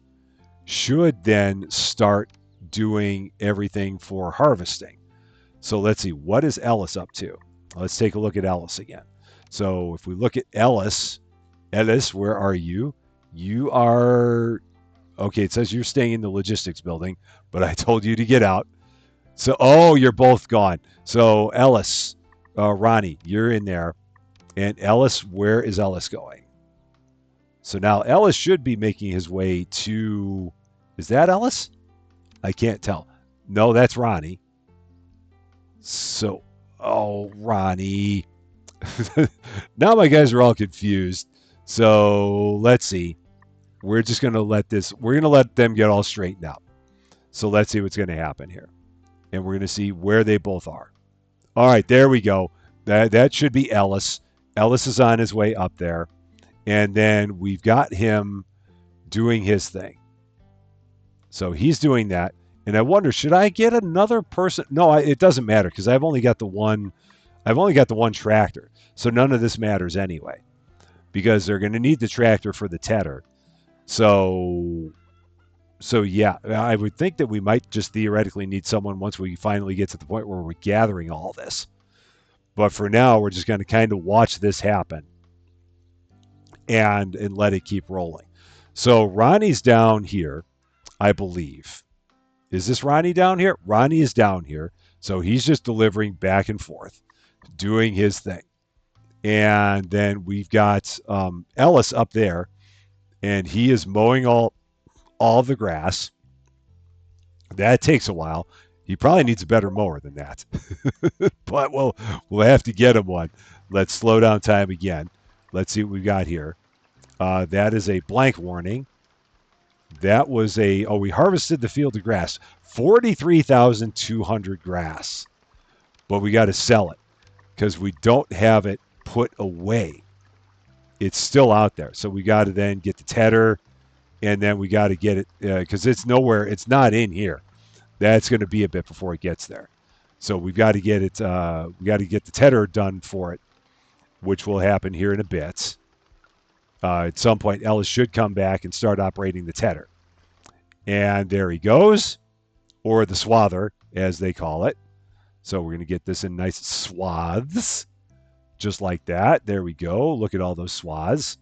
should then start doing everything for harvesting. So let's see, what is Ellis up to? Let's take a look at Ellis again. So if we look at Ellis, where are you? You are okay. It says you're staying in the logistics building, but I told you to get out. So, oh, you're both gone. So, Ellis, Ronnie, you're in there. And Ellis, where is Ellis going? So now Ellis should be making his way to. Is that Ellis? I can't tell. No, that's Ronnie. So, oh, Ronnie. Now my guys are all confused. So let's see. We're just going to let this, we're going to let them get all straightened out. So let's see what's going to happen here. And we're going to see where they both are. All right, there we go. That should be Ellis. Ellis is on his way up there. And then we've got him doing his thing. So he's doing that. And I wonder, should I get another person? No, it doesn't matter because I've only got the one. I've only got the one tractor. So none of this matters anyway because they're going to need the tractor for the tedder. So yeah, I would think that we might just theoretically need someone once we finally get to the point where we're gathering all this. But for now, we're just going to kind of watch this happen and let it keep rolling. So Ronnie's down here, I believe. Is this Ronnie down here? Ronnie is down here. So he's just delivering back and forth, doing his thing. And then we've got Ellis up there, and he is mowing all the grass. That takes a while. He probably needs a better mower than that. But we'll have to get him one. Let's slow down time again. Let's see what we got here. That is a blank warning. That was we harvested the field of grass. 43,200 grass. But we got to sell it because we don't have it put away. It's still out there. So we got to then get the tedder, and then we got to get it because it's nowhere. It's not in here. That's going to be a bit before it gets there. So we've got to get it. We got to get the tedder done for it, which will happen here in a bit. At some point, Ellis should come back and start operating the tedder. And there he goes, or the swather, as they call it. So we're going to get this in nice swaths, just like that. There we go. Look at all those swaths.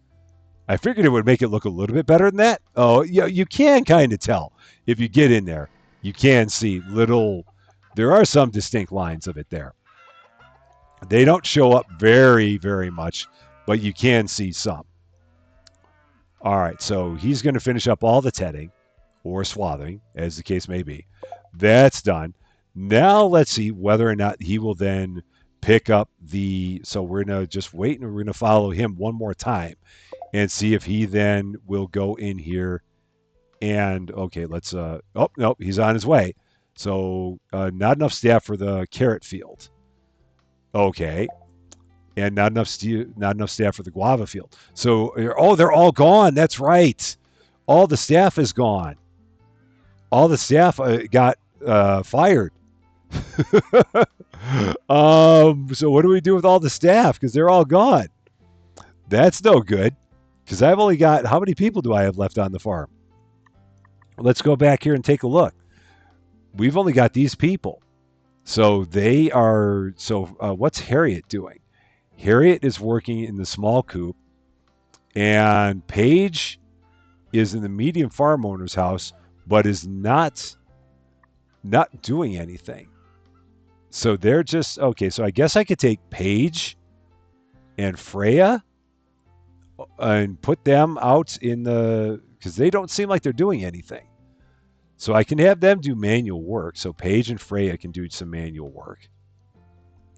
I figured it would make it look a little bit better than that. Oh, yeah, you can kind of tell. If you get in there, you can see there are some distinct lines of it there. They don't show up very, very much, but you can see some. All right, so he's going to finish up all the tedding or swathing, as the case may be. That's done. Now let's see whether or not he will then pick up so we're going to just wait and we're going to follow him one more time and see if he then will go in here and, okay, let's, oh, no, he's on his way. So not enough staff for the carrot field. Okay. And not enough staff for the guava field. So, they're all gone. That's right. All the staff is gone. All the staff got fired. So what do we do with all the staff? Because they're all gone. That's no good. Because I've only got, how many people do I have left on the farm? Let's go back here and take a look. We've only got these people. So they are, what's Harriet doing? Harriet is working in the small coop, and Paige is in the medium farm owner's house, but is not doing anything. So they're just, okay, so I guess I could take Paige and Freya and put them out because they don't seem like they're doing anything. So I can have them do manual work. So Paige and Freya can do some manual work.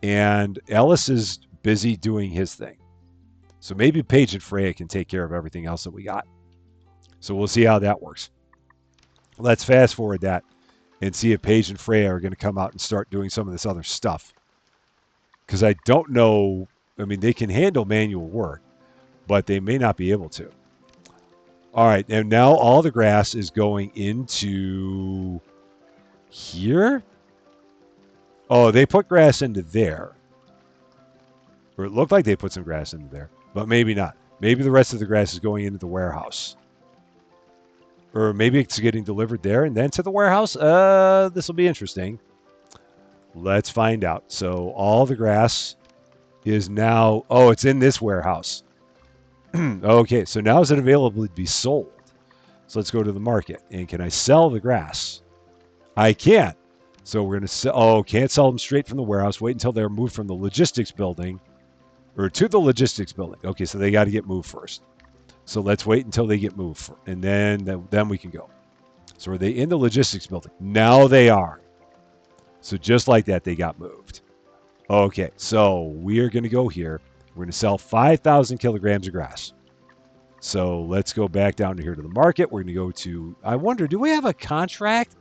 And Ellis is busy doing his thing. So maybe Paige and Freya can take care of everything else that we got. So we'll see how that works. Let's fast forward that and see if Paige and Freya are going to come out and start doing some of this other stuff. Because I don't know, I mean, they can handle manual work, but they may not be able to. All right, and now all the grass is going into here. Oh, they put grass into there. Or it looked like they put some grass into there, but maybe not. Maybe the rest of the grass is going into the warehouse. Or maybe it's getting delivered there and then to the warehouse. This will be interesting. Let's find out. So all the grass is now, it's in this warehouse. Okay, so now is it available to be sold? So let's go to the market. And can I sell the grass? I can't. So we're going to sell. Oh, can't sell them straight from the warehouse. Wait until they're moved from the logistics building or to the logistics building. Okay, so they got to get moved first. So let's wait until they get moved, and then we can go. So are they in the logistics building? Now they are. So just like that, they got moved. Okay, so we are going to go here. We're going to sell 5,000 kilograms of grass. So let's go back down to here to the market. We're going to go to, I wonder, do we have a contract?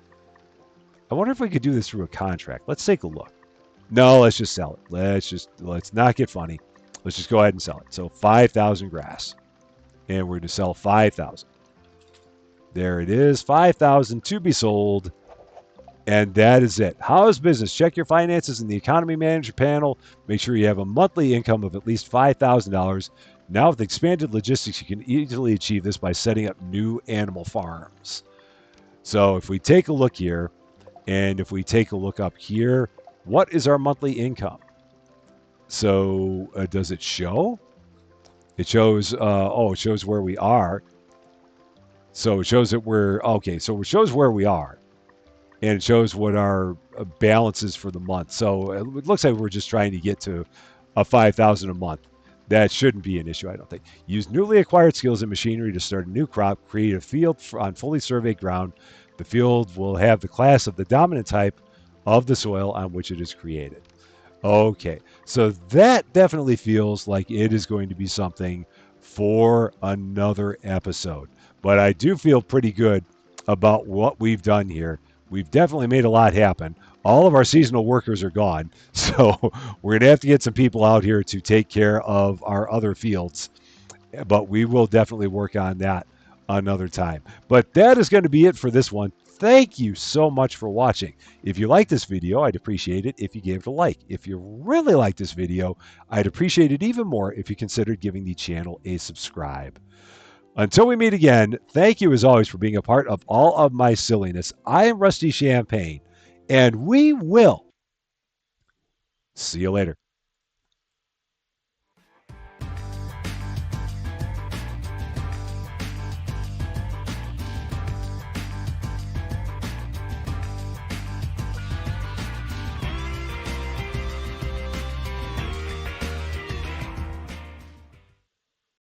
I wonder if we could do this through a contract. Let's take a look. No, let's just sell it. Let's not get funny. Let's just go ahead and sell it. So 5,000 grass. And we're going to sell 5,000. There it is, 5,000 to be sold. And that is it. How's business? Check your finances in the Economy Manager panel. Make sure you have a monthly income of at least $5,000. Now, with expanded logistics, you can easily achieve this by setting up new animal farms. So, if we take a look here, and if we take a look up here, what is our monthly income? So, does it show? It shows, it shows where we are. So, it shows that we're, okay, so it shows where we are. And it shows what our balance is for the month. So it looks like we're just trying to get to a 5,000 a month. That shouldn't be an issue, I don't think. Use newly acquired skills and machinery to start a new crop. Create a field on fully surveyed ground. The field will have the class of the dominant type of the soil on which it is created. Okay, so that definitely feels like it is going to be something for another episode. But I do feel pretty good about what we've done here. We've definitely made a lot happen. All of our seasonal workers are gone, so we're going to have to get some people out here to take care of our other fields. But we will definitely work on that another time. But that is going to be it for this one. Thank you so much for watching. If you like this video, I'd appreciate it if you gave it a like. If you really like this video, I'd appreciate it even more if you considered giving the channel a subscribe. Until we meet again, thank you as always for being a part of all of my silliness. I am Rusty Champagne, and we will see you later.